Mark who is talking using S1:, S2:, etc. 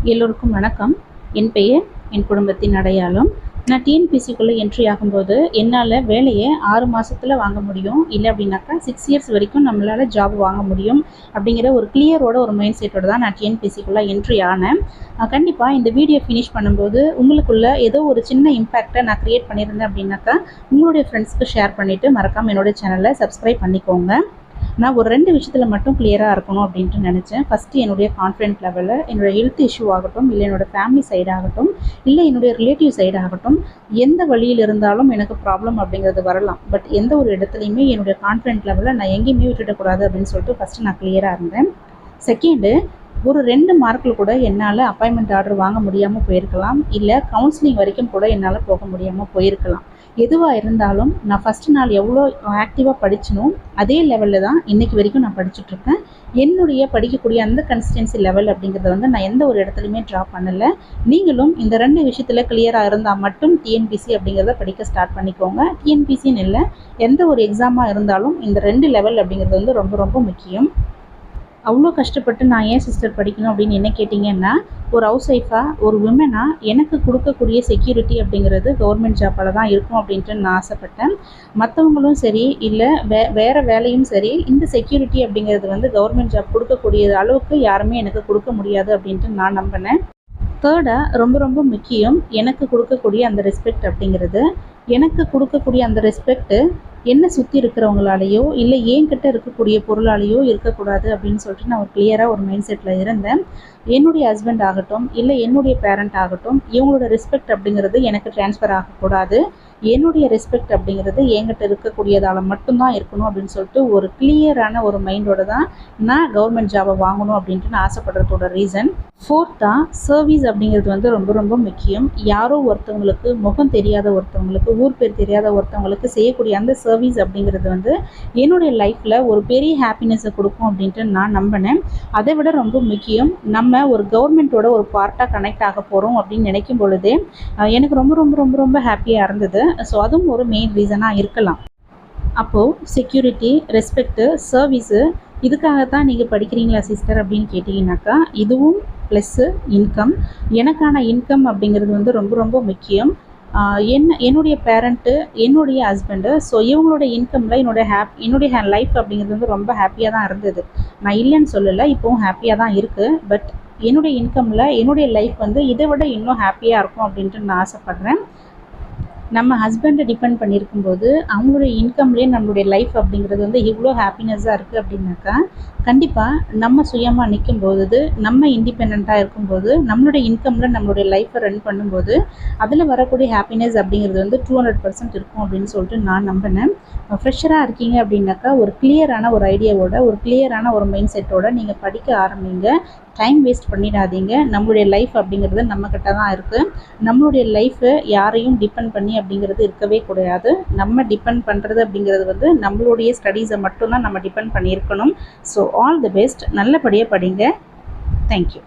S1: எல்லோருக்கும் வணக்கம். என் பெயர் என் குடும்பத்தின் அடையாளம். நான் டிஎன்பிசிக்குள்ளே என்ட்ரி ஆகும்போது என்னால் வேலையை 6 மாதத்தில் வாங்க முடியும், இல்லை அப்படின்னாக்கா 6 இயர்ஸ் வரைக்கும் நம்மளால் ஜாப் வாங்க முடியும் அப்படிங்கிற ஒரு கிளியரோட ஒரு மைண்ட் செட்டோட தான் நான் டிஎன்பிசிக்குள்ளே என்ட்ரி ஆனேன். கண்டிப்பாக இந்த வீடியோ ஃபினிஷ் பண்ணும்போது உங்களுக்குள்ள ஏதோ ஒரு சின்ன இம்பேக்டை நான் க்ரியேட் பண்ணியிருந்தேன் அப்படின்னாக்கா உங்களுடைய ஃப்ரெண்ட்ஸ்க்கு ஷேர் பண்ணிவிட்டு மறக்காமல் என்னோடய சேனலை சப்ஸ்கிரைப் பண்ணிக்கோங்க. நான் ஒரு 2 விஷயத்தில் மட்டும் கிளியராக இருக்கணும் அப்படின்ட்டு நினச்சேன். ஃபஸ்ட்டு என்னுடைய கான்ஃபிடென்ட் லெவலில் என்னோடய ஹெல்த் இஷ்யூ ஆகட்டும், இல்லை என்னோடய ஃபேமிலி சைடாகட்டும், இல்லை என்னுடைய ரிலேட்டிவ் சைடாகட்டும், எந்த வழியில் இருந்தாலும் எனக்கு ப்ராப்ளம் அப்படிங்கிறது வரலாம். பட் எந்த ஒரு இடத்துலையுமே என்னுடைய கான்ஃபிடென்ட் லெவலில் நான் எங்கேயுமே விட்டுடக்கூடாது அப்படின்னு சொல்லிட்டு ஃபஸ்ட்டு நான் கிளியராக இருந்தேன். செகண்டு, ஒரு 2 மார்க்கில் கூட என்னால் அப்பாயின்மெண்ட் ஆர்டர் வாங்க முடியாமல் போயிருக்கலாம், இல்லை கவுன்சிலிங் வரைக்கும் கூட என்னால் போக முடியாமல் போயிருக்கலாம். எதுவாக இருந்தாலும் நான் ஃபஸ்ட்டு நாள் எவ்வளோ ஆக்டிவாக படிச்சனும் அதே லெவலில் தான் இன்றைக்கி வரைக்கும் நான் படிச்சுட்ருக்கேன். என்னுடைய படிக்கக்கூடிய அந்த கன்சிஸ்டன்சி லெவல் அப்படிங்கிறத நான் எந்த ஒரு இடத்துலையுமே ட்ராப் பண்ணலை. நீங்களும் இந்த 2 விஷயத்தில் கிளியராக இருந்தால் மட்டும் டிஎன்பிசி அப்படிங்கிறத படிக்க ஸ்டார்ட் பண்ணிக்கோங்க. டிஎன்பிசின்னு இல்லை, எந்த ஒரு எக்ஸாமாக இருந்தாலும் இந்த 2 லெவல் அப்படிங்கிறது ரொம்ப ரொம்ப முக்கியம். அவ்வளோ கஷ்டப்பட்டு நான் ஏன் சிஸ்டர் படிக்கணும் அப்படின்னு என்ன கேட்டிங்கன்னா, ஒரு ஹவுஸ் ஒய்ஃபாக ஒரு விமனாக எனக்கு கொடுக்கக்கூடிய செக்யூரிட்டி அப்படிங்கிறது கவர்மெண்ட் ஜாப்பால் தான் இருக்கும் அப்படின்ட்டு நான் ஆசைப்பட்டேன். மற்றவங்களும் சரி, இல்லை வேறு வேலையும் சரி, இந்த செக்யூரிட்டி அப்படிங்கிறது கவர்மெண்ட் ஜாப் கொடுக்கக்கூடிய அளவுக்கு யாருமே எனக்கு கொடுக்க முடியாது அப்படின்ட்டு நான் நம்பினேன். தேர்டாக ரொம்ப ரொம்ப முக்கியம், எனக்கு கொடுக்கக்கூடிய அந்த ரெஸ்பெக்ட் அப்படிங்கிறது. எனக்கு கொடுக்கக்கூடிய அந்த ரெஸ்பெக்ட்டு என்னை சுற்றி இருக்கிறவங்களாலேயோ இல்லை என்கிட்ட இருக்கக்கூடிய பொருளாலேயோ இருக்கக்கூடாது அப்படின்னு சொல்லிட்டு நான் ஒரு கிளியராக ஒரு மைண்ட் செட்டில் இருந்தேன். என்னுடைய ஹஸ்பண்ட் ஆகட்டும், இல்லை என்னுடைய பேரண்ட் ஆகட்டும், இவங்களோட ரெஸ்பெக்ட் அப்படிங்கிறது எனக்கு ட்ரான்ஸ்ஃபர் ஆகக்கூடாது. என்னுடைய ரெஸ்பெக்ட் அப்படிங்கிறது என்கிட்ட இருக்கக்கூடியதால் மட்டும்தான் இருக்கணும் அப்படின்னு சொல்லிட்டு ஒரு கிளியரான ஒரு மைண்டோட தான் நான் கவர்மெண்ட் ஜாபை வாங்கணும் அப்படின்ட்டு நான் ஆசைப்படுறதோட ரீசன். ஃபோர்த்தாக, சர்வீஸ் அப்படிங்கிறது ரொம்ப ரொம்ப முக்கியம். யாரோ ஒருத்தவங்களுக்கு, முகம் தெரியாத ஒருத்தவங்களுக்கு, ஊர் பேர் தெரியாத ஒருத்தவங்களுக்கு செய்யக்கூடிய அந்த சர்வீஸ் அப்படிங்கிறது என்னுடைய லைஃப்பில் ஒரு பெரிய ஹாப்பினஸை கொடுக்கும் அப்படின்ட்டு நான் நம்பினேன். அதை விட ரொம்ப முக்கியம், நம்ம ஒரு கவர்மெண்ட்டோட ஒரு பார்ட்டாக கனெக்ட் ஆக போகிறோம் அப்படின்னு நினைக்கும் பொழுதே எனக்கு ரொம்ப ரொம்ப ரொம்ப ரொம்ப ஹாப்பியாக இருந்தது. ஸோ அதுவும் ஒரு மெயின் ரீசனாக இருக்கலாம். அப்போது செக்யூரிட்டி, ரெஸ்பெக்ட்டு, சர்வீஸு, இதுக்காகத்தான் நீங்கள் படிக்கிறீங்களா சிஸ்டர் அப்படின்னு கேட்டிங்கனாக்கா, இதுவும் ப்ளஸ்ஸு இன்கம். எனக்கான இன்கம் அப்படிங்கிறது ரொம்ப ரொம்ப முக்கியம். என்னுடைய பேரண்ட்டு, என்னுடைய ஹஸ்பண்டு, ஸோ இவங்களோட இன்கமில் என்னுடைய லைஃப் அப்படிங்கிறது ரொம்ப ஹாப்பியாக தான் இருந்தது. நான் இல்லைன்னு சொல்லலை, இப்போவும் ஹாப்பியாக தான் இருக்குது. பட் என்னுடைய இன்கமில் என்னுடைய லைஃப் இதை விட இன்னும் ஹாப்பியாக இருக்கும் அப்படின்ட்டு நான் ஆசைப்பட்றேன். நம்ம ஹஸ்பண்டை டிபெண்ட் பண்ணியிருக்கும்போது அவங்களுடைய இன்கம்லேயே நம்மளுடைய லைஃப் அப்படிங்கிறது இவ்வளோ ஹாப்பினஸ்ஸாக இருக்குது அப்படின்னாக்கா, கண்டிப்பாக நம்ம சுயமாக நிற்கும்போது, நம்ம இண்டிபெண்ட்டாக இருக்கும்போது, நம்மளுடைய இன்கமில் நம்மளுடைய லைஃப்பை ரன் பண்ணும்போது அதில் வரக்கூடிய ஹாப்பினஸ் அப்படிங்கிறது 200% இருக்கும் அப்படின்னு சொல்லிட்டு நான் நம்பினேன். ஃப்ரெஷராக இருக்கீங்க அப்படின்னாக்கா, ஒரு கிளியரான ஒரு ஐடியாவோட, ஒரு கிளியரான ஒரு மைண்ட் செட்டோட நீங்கள் படிக்க ஆரம்பிங்க. டைம் வேஸ்ட் பண்ணிடாதீங்க. நம்மளுடைய லைஃப் அப்படிங்கிறது நம்மக்கிட்ட தான் இருக்குது. நம்மளுடைய லைஃப்பை யாரையும் டிபெண்ட் பண்ணி அப்படிங்கிறது இருக்கவே கூடாது. நம்ம டிபெண்ட் பண்ணுறது அப்படிங்கிறது நம்மளுடைய ஸ்டடீஸை மட்டும்தான் நம்ம டிபெண்ட் பண்ணியிருக்கணும். So all the best. நல்லபடியாக படிங்க. தேங்க்யூ.